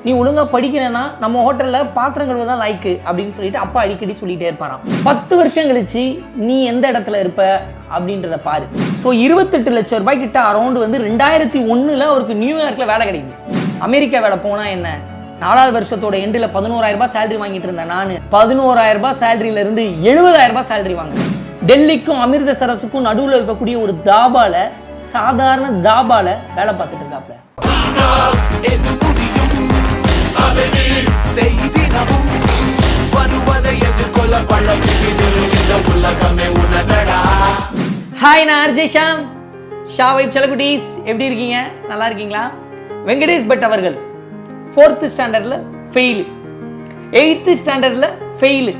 நீ ஒழுங்காக படிக்கிறேன்னா நம்ம ஹோட்டலில் பாத்திரம் கழுவ தான் லாய்க்கு அப்படின்னு சொல்லிட்டு அப்பா அடிக்கடி சொல்லிகிட்டே இருப்பாராம். 10 வருஷம் கழிச்சு நீ எந்த இடத்துல இருப்ப அப்படின்றத பாரு. ஸோ 28 லட்சம் ரூபாய் கிட்ட அரௌண்ட் வந்து 2001 அவருக்கு நியூயார்க்கில் வேலை கிடைக்குது. அமெரிக்கா வேலை போனால் என்ன, 4வது வருஷத்தோட எண்டில் 11,000 ரூபாய் சேலரி வாங்கிட்டு இருந்தேன் நான். 11,000 ரூபாய் சேலரியிலேருந்து 70,000 ரூபாய் சேலரி வாங்கினேன். டெல்லிக்கும் அமிர்தசரஸுக்கும் நடுவில் இருக்கக்கூடிய ஒரு தாபால, சாதாரண தாபால வேலை பார்த்துட்டு இருக்காப்ல. ஹாய், நான் அர்ஜய் ஷாம், ஷா வைப் செல்லகுட்டீஸ். எப்படி இருக்கீங்க? நல்லா இருக்கீங்களா? வெங்கடேஷ் பட் அவர்கள் 4th ஸ்டாண்டர்டில் ஃபெயிலு, 8th ஸ்டாண்டர்டில் ஃபெயிலு,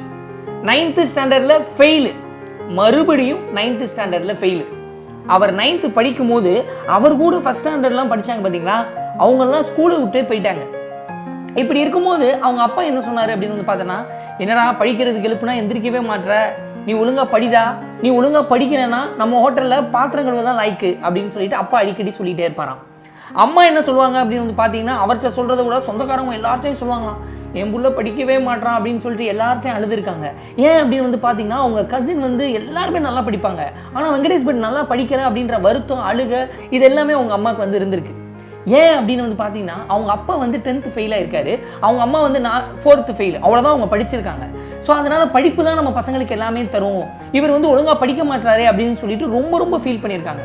9th ஸ்டாண்டர்டில் ஃபெயிலு, மறுபடியும் 9th ஸ்டாண்டர்டில் ஃபெயிலு. அவர் 9th படிக்கும் போது அவர் கூட ஃபர்ஸ்ட் ஸ்டாண்டர்ட்லாம் படித்தாங்க பார்த்தீங்களா, அவங்கெல்லாம் ஸ்கூலை விட்டு போயிட்டாங்க. இப்படி இருக்கும்போது அவங்க அப்பா என்ன சொன்னார் அப்படின்னு வந்து பார்த்தோன்னா, என்னடா படிக்கிறதுக்கு எழுப்புனா எந்திரிக்கவே மாட்டுற, நீ ஒழுங்காக படிடா, நீ ஒழுங்காக படிக்கிறேன்னா நம்ம ஹோட்டலில் பாத்திரம் கழுவ தான் லாய்க்கு அப்படின்னு சொல்லிட்டு அப்பா அடிக்கடி சொல்லிகிட்டே இருப்பாராம். அம்மா என்ன சொல்லுவாங்க அப்படின்னு வந்து பார்த்தீங்கன்னா, அவர்கிட்ட சொல்கிறத விட சொந்தக்காரங்க எல்லார்ட்டையும் சொல்லுவாங்களாம், என் புள்ள படிக்கவே மாட்டான் அப்படின்னு சொல்லிட்டு எல்லார்ட்டையும் அழுதுருக்காங்க. ஏன் அப்படின்னு வந்து பார்த்தீங்கன்னா, அவங்க கசின் வந்து எல்லாருமே நல்லா படிப்பாங்க, ஆனால் வெங்கடேஷ் பட் நல்லா படிக்கல அப்படின்ற வருத்தம், அழுக, இது எல்லாமே அவங்க அம்மாவுக்கு வந்து இருந்திருக்கு. ஏன் அப்படின்னு வந்து பார்த்தீங்கன்னா, அவங்க அப்பா வந்து 10th ஃபெயிலாக இருக்காரு, அவங்க அம்மா வந்து 4th ஃபெயில், அவ்வளோதான் அவங்க படிச்சிருக்காங்க. ஸோ அதனால் படிப்பு தான் நம்ம பசங்களுக்கு எல்லாமே தரும், இவர் வந்து ஒழுங்காக படிக்க மாட்டாரே அப்படின்னு சொல்லிட்டு ரொம்ப ரொம்ப ஃபீல் பண்ணியிருக்காங்க.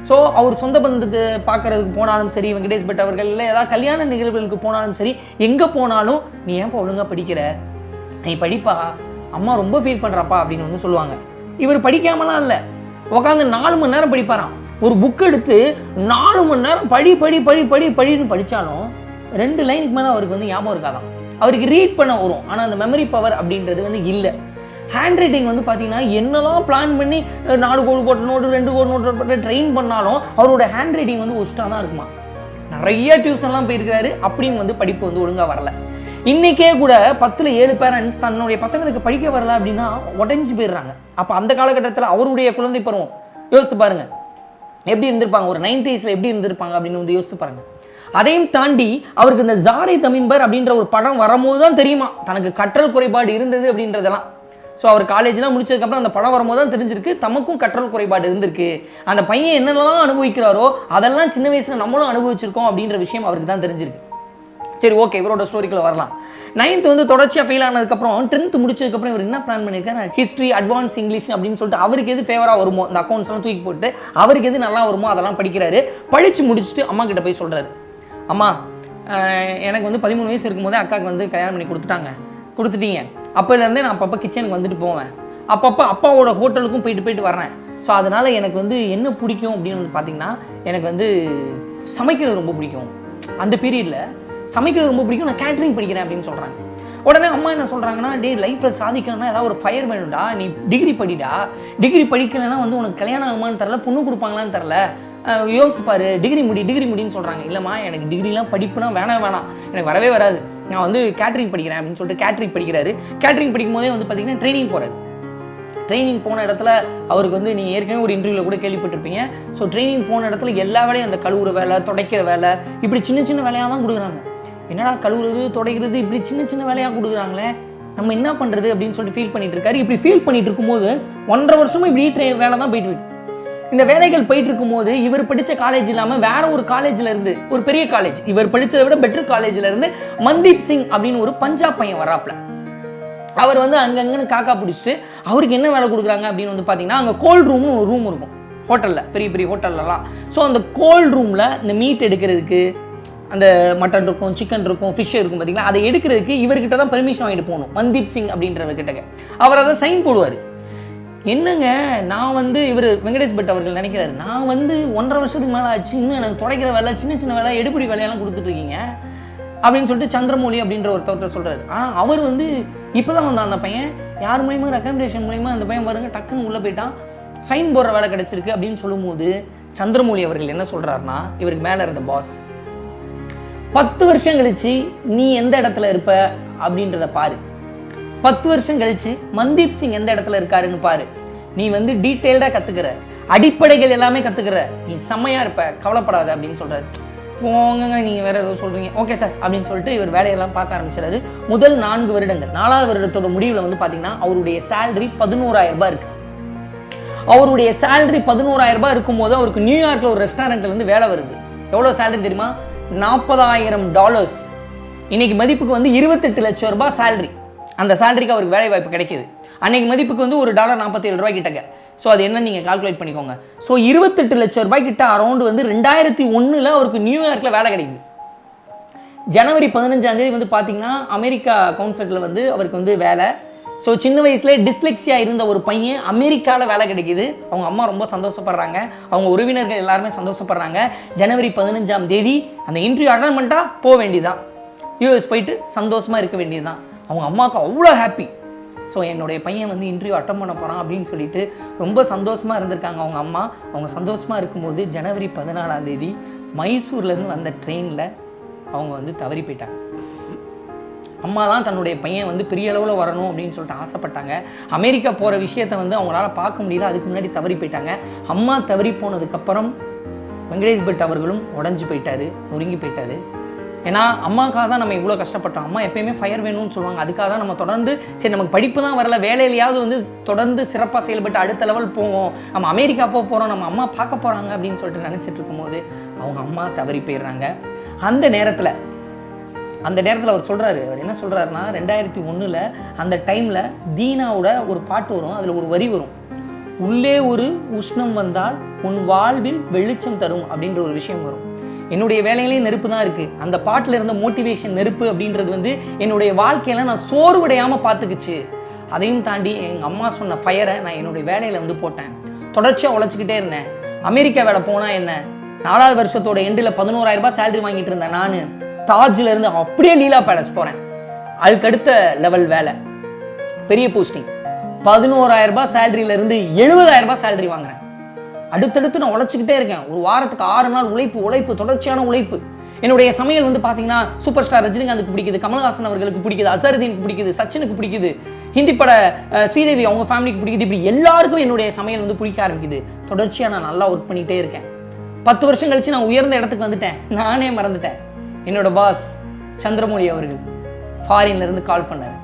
ஸோ அவர் சொந்த பந்தத்தை பார்க்குறதுக்கு போனாலும் சரி, வெங்கடேஷ் பட் அவர்கள் இல்லை ஏதாவது கல்யாண நிகழ்வுகளுக்கு போனாலும் சரி, எங்கே போனாலும் நீ ஏன்ப்பா ஒழுங்காக படிக்கிற, நீ படிப்பா, அம்மா ரொம்ப ஃபீல் பண்ணுறாப்பா அப்படின்னு வந்து சொல்லுவாங்க. இவர் படிக்காமலாம் இல்லை, உட்காந்து 4 மணி நேரம் படிப்பாராம். ஒரு புக் எடுத்து 4 மணி நேரம் படி படி படி படி படின்னு படித்தாலும் 2 லைனுக்கு மேலே அவருக்கு வந்து ஞாபகம் இருக்காதான். அவருக்கு ரீட் பண்ண வரும், ஆனால் அந்த மெமரி பவர் அப்படின்றது வந்து இல்லை. ஹேண்ட் ரைட்டிங் வந்து பார்த்தீங்கன்னா என்னதான் பிளான் பண்ணி 4 கோடு போட்ட நோட்டு 2 கோடு நோட்டு போட்டு ட்ரெயின் பண்ணாலும் அவரோட ஹேண்ட் ரைட்டிங் வந்து ஒஸ்ட்டாக தான் இருக்குமா. நிறைய டியூஷன்லாம் போயிருக்கிறாரு, அப்படியும் வந்து படிப்பு வந்து ஒழுங்காக வரல. இன்றைக்கே கூட 10ல் 7 பேரண்ட்ஸ் தன்னுடைய பசங்களுக்கு படிக்க வரல அப்படின்னா உடஞ்சி போயிடுறாங்க. அப்போ அந்த காலகட்டத்தில் அவருடைய குழந்தை பருவம் யோசித்து பாருங்க எப்படி இருந்திருப்பாங்க, ஒரு 90ஸ்ல எப்படி இருந்திருப்பாங்க அப்படின்னு வந்து யோசித்து பாருங்க. அதையும் தாண்டி அவருக்கு இந்த ஜாரை தமின்பர் அப்படின்ற ஒரு படம் வரும்போது தான் தெரியுமா தனக்கு கற்றல் குறைபாடு இருந்தது அப்படின்றதெல்லாம். ஸோ அவர் காலேஜ்லாம் முடிச்சதுக்கப்புறம் அந்த படம் வரும்போது தான் தெரிஞ்சிருக்கு தமக்கும் கற்றல் குறைபாடு இருந்திருக்கு. அந்த பையன் என்னென்னலாம் அனுபவிக்கிறாரோ அதெல்லாம் சின்ன வயசில் நம்மளும் அனுபவிச்சிருக்கோம் அப்படின்ற விஷயம் அவருக்கு தான் தெரிஞ்சிருக்கு. சரி, ஓகே, இவரோட ஸ்டோரிக்குள்ள வரலாம். 9th வந்து தொடர்ச்சியாக ஃபெயில் ஆனதுக்கப்புறம் 10th முடிச்சதுக்கப்புறம் இவர் என்ன பிளான் பண்ணியிருக்காரு, ஹிஸ்ட்ரி, அட்வான்ஸ் இங்கிலீஷ் அப்படின்னு சொல்லிட்டு அவருக்கு எது ஃபேவராக வருமோ, இந்த அக்கௌண்ட்ஸ்லாம் தூக்கி போட்டு அவருக்கு எது நல்லா வருமோ அதெல்லாம் படிக்கிறாரு. படித்து முடிச்சுட்டு அம்மா கிட்ட போய் சொல்கிறாரு, அம்மா எனக்கு வந்து 13 வயசு இருக்கும்போதே அக்காவுக்கு வந்து கல்யாணம் பண்ணி கொடுத்துட்டீங்க, அப்போலேருந்தே நான் அப்பப்போ கிச்சனுக்கு வந்துட்டு போவேன், அப்பப்போ அப்பாவோட ஹோட்டலுக்கும் போயிட்டு வர்றேன். ஸோ அதனால் எனக்கு வந்து என்ன பிடிக்கும் அப்படின்னு வந்து பார்த்திங்கன்னா, எனக்கு வந்து சமைக்கிறது ரொம்ப பிடிக்கும், அந்த பீரியடில் சமைக்கிறது ரொம்ப பிடிக்கும், நான் கேட்ரிங் படிக்கிறேன் அப்படின்னு சொல்கிறாங்க. உடனே அம்மா என்ன சொல்கிறாங்கன்னா, டே லைஃப்பில் சாதிக்கணும்னா ஏதாவது ஒரு ஃபயர் வேணும்டா, நீ டிகிரி படிடா, டிகிரி படிக்கலைன்னா வந்து உனக்கு கல்யாணம் ஆகுமான்னு தெரில, பொண்ணு கொடுப்பாங்களான்னு தெரில, யோசிப்பாரு, டிகிரி முடின்னு சொல்கிறாங்க. இல்லைம்மா, எனக்கு டிகிரிலாம் படிப்புனா வேணாம், எனக்கு வரவே வராது, நான் வந்து கேட்ரிங் படிக்கிறேன் அப்படின்னு சொல்லிட்டு கேட்ரிங் படிக்கிறாரு. கேட்ரிங் படிக்கும் போதே வந்து பார்த்திங்கன்னா ட்ரைனிங் போகிறாரு. ட்ரைனிங் போன இடத்துல அவருக்கு வந்து நீங்கள் ஏற்கனவே ஒரு இன்டர்வியூவில் கூட கேள்விப்பட்டிருப்பீங்க. ஸோ ட்ரைனிங் போன இடத்துல எல்லா வேலையும், அந்த கழுவுற வேலை, துடைக்கிற வேலை, இப்படி சின்ன வேலையாக தான் கொடுக்குறாங்க. என்னடா கழுவுறது துடைக்கிறது இப்படி சின்ன வேலையாக கொடுக்குறாங்களே, நம்ம என்ன பண்ணுறது அப்படின்னு சொல்லிட்டு ஃபீல் பண்ணிட்டு இருக்காரு. இப்படி ஃபீல் பண்ணிட்டு இருக்கும்போது 1.5 வருஷமும் இப்படி வேலை தான் போயிட்டு இருக்கு. இந்த வேலைகள் போயிட்டு இருக்கும்போது இவர் படித்த காலேஜ் இல்லாமல் வேற ஒரு காலேஜில் இருந்து, ஒரு பெரிய காலேஜ், இவர் படித்ததை விட பெட்டர் காலேஜில் இருந்து மன்தீப் சிங் அப்படின்னு ஒரு பஞ்சாப் பையன் வராப்ல. அவர் வந்து அங்கங்கன்னு காக்கா பிடிச்சிட்டு அவருக்கு என்ன வேலை கொடுக்குறாங்க அப்படின்னு வந்து பார்த்தீங்கன்னா, அங்கே கோல்ட் ரூம்னு ஒரு ரூம் இருக்கும் ஹோட்டலில், பெரிய ஹோட்டல்லலாம். ஸோ அந்த கோல்ட் ரூமில் இந்த மீட் எடுக்கிறதுக்கு, அந்த மட்டன் இருக்கும், சிக்கன் இருக்கும், ஃபிஷ் இருக்கும் பார்த்தீங்களா, அதை எடுக்கிறதுக்கு இவர்கிட்ட தான் பெர்மிஷன் வாங்கிட்டு போகணும், மன்தீப் சிங் அப்படின்றவர்கிட்ட. அவர் அதை சைன் போடுவார். என்னங்க, நான் வந்து இவர் வெங்கடேஷ் பட் அவர்கள் நினைக்கிறாரு, நான் வந்து 1.5 வருஷத்துக்கு மேலே ஆச்சு, இன்னும் எனக்கு துடைக்கிற வேலை, சின்ன வேலை, எடுபடி வேலையெல்லாம் கொடுத்துட்ருக்கீங்க அப்படின்னு சொல்லிட்டு சந்திரமௌலி அப்படின்ற ஒருத்தர் சொல்கிறாரு. ஆனால் அவர் வந்து இப்போ தான் வந்தான் அந்த பையன், யார் மூலியமாக ரெக்கமெண்டேஷன் மூலியமாக அந்த பையன் பாருங்க டக்குன்னு உள்ளே போயிட்டான், சைன் போடுற வேலை கிடச்சிருக்கு அப்படின்னு சொல்லும்போது சந்திரமௌலி அவர்கள் என்ன சொல்கிறாருன்னா, இவருக்கு மேலே இருந்த பாஸ், 10 வருஷம் கழிச்சு நீ எந்த இடத்துல இருப்ப அப்படின்றத பாரு, 10 வருஷம் கழிச்சு மன்தீப் சிங் எந்த இடத்துல இருக்காருன்னு பாரு, நீ வந்து டீட்டெயில்டாக கற்றுக்கிற, அடிப்படைகள் எல்லாமே கற்றுக்கிற, நீ செம்மையாக இருப்ப, கவலைப்படாத அப்படின்னு சொல்கிறாரு. போங்க நீங்கள் வேறு ஏதோ சொல்கிறீங்க, ஓகே சார் அப்படின்னு சொல்லிட்டு இவர் வேலையெல்லாம் பார்க்க ஆரம்பிச்சிடாரு. முதல் 4 வருடங்கள், 4வது வருடத்தோட முடிவில் வந்து பார்த்தீங்கன்னா அவருடைய சேலரி 11,000 ரூபாய் இருக்குது. அவருடைய சேலரி 11,000 ரூபாய் இருக்கும்போது அவருக்கு நியூயார்க்கில் ஒரு ரெஸ்டாரண்ட்டில் வந்து வேலை வருது. எவ்வளோ சேலரி தெரியுமா? $40,000. இன்னைக்கு மதிப்புக்கு வந்து 28 லட்சம் ரூபாய் சேலரி. அந்த சேலரிக்கு அவருக்கு வேலை வாய்ப்பு கிடைக்கிது. அன்னைக்கு மதிப்புக்கு வந்து ஒரு $47 கிட்டக்க. ஸோ அது என்ன நீங்கள் கால்குலேட் பண்ணிக்கோங்க. ஸோ 28 லட்சம் ரூபாய் கிட்ட அரௌண்ட் வந்து 2001 அவருக்கு நியூயார்க்கில் வேலை கிடைக்குது. ஜனவரி 15 வந்து பார்த்தீங்கன்னா அமெரிக்கா கவுன்சிலில் வந்து அவருக்கு வந்து வேலை. ஸோ சின்ன வயசுலேயே டிஸ்லெக்ஸியா இருந்த ஒரு பையன் அமெரிக்காவில் வேலை கிடைக்கிது. அவங்க அம்மா ரொம்ப சந்தோஷப்படுறாங்க, அவங்க உறவினர்கள் எல்லாருமே சந்தோஷப்படுறாங்க. ஜனவரி 15 அந்த இன்டர்வியூ அட்டன் பண்ணிட்டா போக வேண்டியதான், யூஎஸ் போயிட்டு சந்தோஷமாக இருக்க வேண்டியதுதான். அவங்க அம்மாவுக்கு அவ்வளோ ஹாப்பி. ஸோ என்னுடைய பையன் வந்து இன்டர்வியூ அட்டன் பண்ண போகிறான் அப்படின்னு சொல்லிட்டு ரொம்ப சந்தோஷமாக இருந்திருக்காங்க அவங்க அம்மா. அவங்க சந்தோஷமாக இருக்கும்போது ஜனவரி 14 மைசூர்லேருந்து வந்த ட்ரெயினில் அவங்க வந்து தவறி போயிட்டாங்க. அம்மா தான் தன்னுடைய பையன் வந்து பெரிய அளவில் வரணும் அப்படின்னு சொல்லிட்டு ஆசைப்பட்டாங்க. அமெரிக்கா போகிற விஷயத்தை வந்து அவங்களால பார்க்க முடியல, அதுக்கு முன்னாடி தவறி போயிட்டாங்க. அம்மா தவறி போனதுக்கப்புறம் வெங்கடேஷ் பட் அவர்களும் உடஞ்சி போயிட்டார், நொறுங்கி போயிட்டார். ஏன்னா அம்மாக்காக தான் நம்ம இவ்வளோ கஷ்டப்பட்டோம். அம்மா எப்பயுமே ஃபயர் வேணும்னு சொல்லுவாங்க. அதுக்காக தான் நம்ம தொடர்ந்து சரி நமக்கு படிப்பு தான் வரல, வேலையிலையாவது வந்து தொடர்ந்து சிறப்பாக செயல்பட்டு அடுத்த லெவல் போவோம், நம்ம அமெரிக்கா போக போகிறோம், நம்ம அம்மா பார்க்க போகிறாங்க அப்படின்னு சொல்லிட்டு நினச்சிட்டு இருக்கும்போது அவங்க அம்மா தவறி போயிடுறாங்க. அந்த நேரத்தில் அவர் சொல்கிறாரு, அவர் என்ன சொல்கிறாருன்னா 2001 அந்த டைமில் தீனாவோட ஒரு பாட்டு வரும், அதில் ஒரு வரி வரும், உள்ளே ஒரு உஷ்ணம் வந்தால் உன் வாழ்வில் வெளிச்சம் தரும் அப்படின்ற ஒரு விஷயம் வரும். என்னுடைய வேலையிலேயே நெருப்பு தான் இருக்குது. அந்த பாட்டில் இருந்த மோட்டிவேஷன் நெருப்பு அப்படின்றது வந்து என்னுடைய வாழ்க்கையில் நான் சோர்வடையாமல் பார்த்துக்குச்சு. அதையும் தாண்டி எங்கள் அம்மா சொன்ன ஃபயரை நான் என்னுடைய வேலையில் வந்து போட்டேன். தொடர்ச்சியாக உழைச்சிக்கிட்டே இருந்தேன். அமெரிக்கா வேலை போனால் என்ன, 4வது வருஷத்தோட எண்டில் 11,000 ரூபாய் சேலரி வாங்கிட்டு இருந்தேன். நான் தாஜில் இருந்து அப்படியே லீலா பேலஸ் போகிறேன். அதுக்கடுத்த லெவல் வேலை, பெரிய போஸ்டிங், 11,000 ரூபாய் சேலரியிலேருந்து 70,000 ரூபாய் சேலரி வாங்குறேன். அடுத்தடுத்து நான் உழைச்சிக்கிட்டே இருக்கேன். ஒரு வாரத்துக்கு 6 நாள் உழைப்பு, தொடர்ச்சியான உழைப்பு. என்னுடைய சமையல் வந்து பார்த்தீங்கன்னா சூப்பர் ஸ்டார் ரஜினிகாந்துக்கு பிடிக்குது, கமல்ஹாசன் அவர்களுக்கு பிடிக்குது, அசருதீனுக்கு பிடிக்குது, சச்சினுக்கு பிடிக்குது, ஹிந்தி பட ஸ்ரீதேவி அவங்க ஃபேமிலிக்கு பிடிக்குது. இப்படி எல்லாருக்கும் என்னுடைய சமையல் வந்து பிடிக்க ஆரம்பிக்குது. தொடர்ச்சியாக நான் நல்லா ஒர்க் பண்ணிகிட்டே இருக்கேன். 10 வருஷம் கழிச்சு நான் உயர்ந்த இடத்துக்கு வந்துட்டேன். நானே மறந்துட்டேன். என்னோட பாஸ் சந்திரமௌலி அவர்கள் ஃபாரின்லேருந்து கால் பண்ணார்.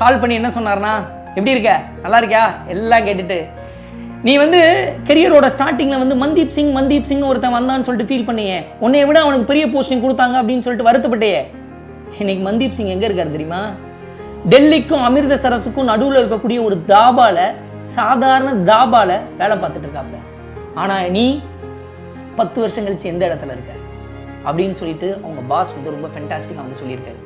கால் பண்ணி என்ன சொன்னார்னா, எப்படி இருக்க, நல்லா இருக்கியா எல்லாம் கேட்டுட்டு, நீ வந்து கெரியரோட ஸ்டார்டிங்கில் வந்து மன்தீப் சிங் ஒருத்தன் வந்தான்னு சொல்லிட்டு ஃபீல் பண்ணியே, உன்னைய விட அவனுக்கு பெரிய போஸ்டிங் கொடுத்தாங்க அப்படின்னு சொல்லிட்டு வருத்தப்பட்டேயே. இன்னைக்கு மன்தீப் சிங் எங்கே இருக்காரு தெரியுமா? டெல்லிக்கும் அமிர்தசரஸுக்கும் நடுவில் இருக்கக்கூடிய ஒரு தாபால, சாதாரண தாபால வேலை பார்த்துட்டு இருக்காப்ல. ஆனால் நீ 10 வருஷம் கழிச்சு எந்த இடத்துல இருக்க அப்படின்னு சொல்லிட்டு அவங்க பாஸ் வந்து ரொம்ப ஃபென்டாஸ்டிக்காக வந்து சொல்லியிருக்காரு.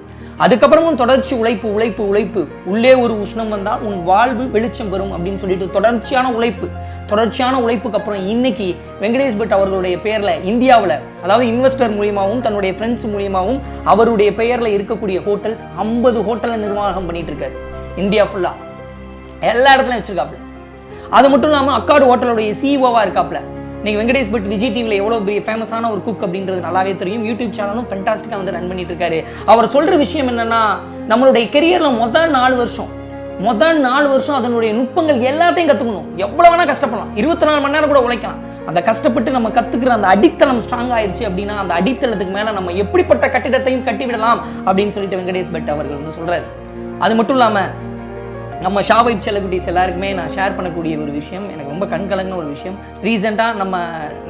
அதுக்கப்புறமும் தொடர்ச்சி உழைப்பு, உள்ளே ஒரு உஷ்ணம் வந்தால் உன் வாழ்வு வெளிச்சம் பெறும் அப்படின்னு சொல்லிட்டு தொடர்ச்சியான உழைப்புக்கு அப்புறம் இன்னைக்கு வெங்கடேஷ் பட் அவர்களுடைய பெயரில் இந்தியாவில், அதாவது இன்வெஸ்டர் மூலியமாகவும் தன்னுடைய ஃப்ரெண்ட்ஸ் மூலியமாகவும் அவருடைய பெயரில் இருக்கக்கூடிய ஹோட்டல்ஸ் 50 ஹோட்டலை நிர்வாகம் பண்ணிட்டு இருக்காரு. இந்தியா ஃபுல்லாக எல்லா இடத்துலையும் வச்சிருக்காப்புல. அது மட்டும் இல்லாமல் அக்காடு ஹோட்டலுடைய சிஇஓவாக இருக்காப்புல. இன்னைக்கு வெங்கடேஷ் பட் விஜய் டிவியில் எவ்வளோ பெரிய ஃபேமஸான ஒரு குக் அப்படின்றது நல்லாவே தெரியும். யூடியூப் சேனலும் ஃபென்டாஸ்டிக்காக வந்து ரன் பண்ணிட்டு இருக்காரு. அவர் சொல்கிற விஷயம் என்னன்னா, நம்மளுடைய கெரியரில் முதல் 4 வருஷம் அதனுடைய நுட்பங்கள் எல்லாத்தையும் கற்றுக்கணும். எவ்வளோ வேணால் கஷ்டப்படலாம், 24 மணி நேரம் கூட உழைக்கலாம். அந்த கஷ்டப்பட்டு நம்ம கற்றுக்கிற அந்த அடித்தளம் ஸ்ட்ராங் ஆயிடுச்சு அப்படின்னா அந்த அடித்தளத்துக்கு மேலே நம்ம எப்படிப்பட்ட கட்டிடத்தையும் கட்டிவிடலாம் அப்படின்னு சொல்லிட்டு வெங்கடேஷ் பட் அவர்கள் வந்து சொல்கிறார். அது மட்டும் இல்லாமல் நம்ம ஷா வைப் செலிபிரிட்டிஸ் எல்லாருக்குமே நான் ஷேர் பண்ணக்கூடிய ஒரு விஷயம், எனக்கு ரொம்ப கண்கலங்கின ஒரு விஷயம். ரீசெண்டாக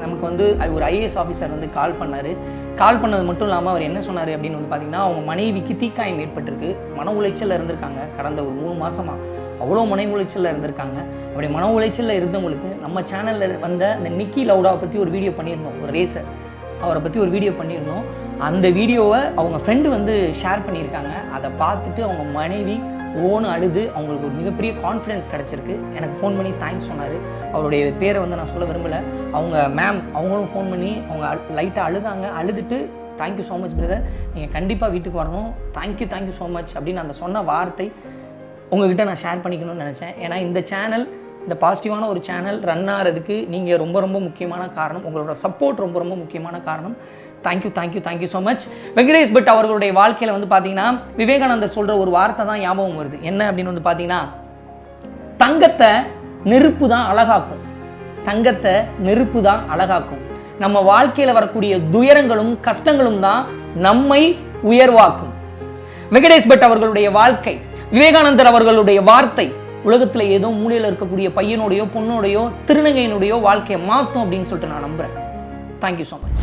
நமக்கு வந்து ஒரு ஐஏஎஸ் ஆஃபீஸர் வந்து கால் பண்ணது மட்டும் இல்லாமல் அவர் என்ன சொன்னார் அப்படின்னு வந்து பார்த்திங்கன்னா, அவங்க மனைவிக்கு தீக்காயம் ஏற்பட்டிருக்கு, மன உளைச்சலில் இருந்திருக்காங்க. கடந்த ஒரு 3 மாதமாக அவ்வளோ மன உளைச்சலில் இருந்திருக்காங்க. அப்படி மன உளைச்சலில் இருந்தவங்களுக்கு நம்ம சேனலில் வந்த இந்த நிக்கி லவுடாவை பற்றி ஒரு வீடியோ பண்ணியிருந்தோம், ஒரு ரேசர், அவரை பற்றி ஒரு வீடியோ பண்ணியிருந்தோம். அந்த வீடியோவை அவங்க ஃப்ரெண்டு வந்து ஷேர் பண்ணியிருக்காங்க. அதை பார்த்துட்டு அவங்க மனைவி அழுது அவங்களுக்கு ஒரு மிகப்பெரிய கான்ஃபிடென்ஸ் கிடச்சிருக்கு. எனக்கு ஃபோன் பண்ணி தேங்க்ஸ் சொன்னார். அவருடைய பேரை வந்து நான் சொல்ல விரும்பலை. அவங்க மேம் அவங்களும் ஃபோன் பண்ணி அவங்க லைட்டாக அழுதுட்டு தேங்க்யூ ஸோ மச் பிரதர், நீங்கள் கண்டிப்பாக வீட்டுக்கு வரணும், தேங்க்யூ ஸோ மச் அப்படின்னு அந்த சொன்ன வார்த்தை உங்கள்கிட்ட நான் ஷேர் பண்ணிக்கணும்னு நினச்சேன். ஏன்னா இந்த சேனல், இந்த பாசிட்டிவான ஒரு சேனல் ரன் ஆகிறதுக்கு நீங்கள் ரொம்ப முக்கியமான காரணம், உங்களோட சப்போர்ட் ரொம்ப முக்கியமான காரணம். Thank you so much. Venkatesh but அவர்களுடைய வாழ்க்கையில் வந்து பார்த்தீங்கன்னா விவேகானந்தர் சொல்கிற ஒரு வார்த்தை தான் ஞாபகம் வருது. என்ன அப்படின்னு வந்து பார்த்தீங்கன்னா, தங்கத்தை நெருப்பு தான் அழகாக்கும், நம்ம வாழ்க்கையில் வரக்கூடிய துயரங்களும் கஷ்டங்களும் தான் நம்மை உயர்வாக்கும். வெங்கடேஷ் பட் அவர்களுடைய வாழ்க்கை, விவேகானந்தர் அவர்களுடைய வார்த்தை உலகத்தில் ஏதோ மூலையில் இருக்கக்கூடிய பையனுடையோ பொண்ணுடையோ திருநங்கையினுடையோ வாழ்க்கையை மாற்றும் அப்படின்னு சொல்லிட்டு நான் நம்புறேன். Thank you so much.